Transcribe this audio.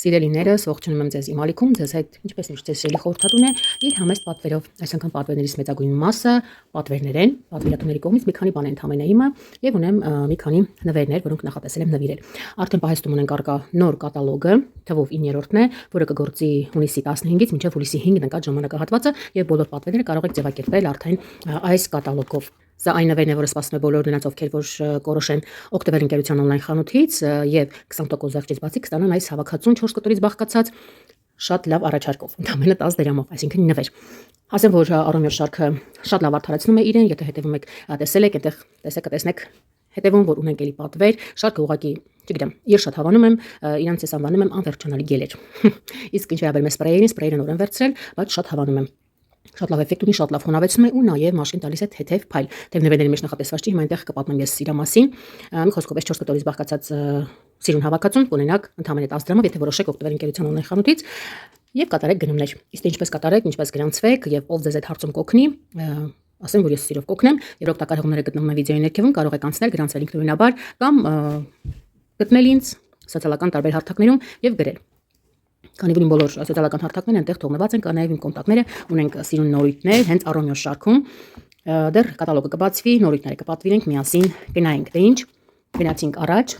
Սիրելիներս, ողջունում եմ ձեզ իմ ալիքում, ձեզ հետ ինչպես միշտ ձեզ շելի խորհրդատուն է իր համեստ պատվերով, այս անգամ պատվերներից մեծագույն մասը պատվերներ են, պատվիրատուների կողմից մի քանի բան են ընդհանրապես իմը եւ ունեմ մի քանի նվերներ, որոնք նախատեսել եմ նվիրել։ Արդեն պահեստում ունենք առկա նոր կատալոգը, թվով 9-րդն է, որը կգործի հունիսի 15-ից մինչև հուլիսի 5-ն ընկած ժամանակահատվածը եւ բոլոր պատվերները կարող եք ձևակերպել արդեն այս կատալոգով։ Սա այն նվերն է, որը սպասում է բոլոր նրանց, ովքեր որ կորոշեն օգտվել ընկերության on-line խանութից եւ 20% զեղչից բացի կստանան այս հավաքածուն 4 կտորից բաղկացած շատ լավ առաջարկով, ընդամենը 10 դրամով, այսինքն նվեր։ Ասեմ, որ առօրյա շարքը շատ լավ արդարացնում է իրեն, եթե հետևում եք, տեսել եք, այնտեղ տեսեք, կտեսնեք հետևում, որ ունենք էլի պատվեր, շարքը ուղղակի, չգիտեմ, ես շատ հավանում եմ, իրանց ես անվանում եմ անվերջանալի գելեր։ Իսկ ինչ վերաբերում է սպրեյերին նոր եմ վերցրել, բայց շատ հավանում եմ։ Շատ լավ էֆեկտ ունի, շատ լավ խոնավեցնում է ու նաև մաշկին տալիս է թեթև փայլ։ Թեև նվերների մեջ նախատեսված չի, հիմա այնտեղ կպատմեմ ես իրա մասին։ Մի խոսքով այս 4 կտորից բաղկացած սիրուն հավաքածուն կունենաք ընդամենը 10 դրամով, եթե որոշեք օգտվել ընկերության on-line խանութից եւ կատարեք գնումներ։ Իսկ ինչպես կատարեք, ինչպես գրանցվեք եւ ով ձեզ այդ հարցում կօգնի, ասեմ, որ ես սիրով կօգնեմ, եւ օգտակար հղումները գտնվում են վիդեոյի ներքևում, կարող եք անցնել, գրանցվել ինքնուրույնաբար կամ գտնել ինձ սոցիալական տարբեր հարթակներում եւ գրել։ Քանի որ իմ բոլոր սոցիալական հարթակներն այնտեղ թողնված են, կա նաև իմ կոնտակտները, ունենք սիրուն նորույթներ, հենց առօրյա շարքում։ Դեռ կատալոգը կբացվի, նորույթները կպատվիրենք, միասին գնայինք։ Դե ինչ, գնացինք առաջ,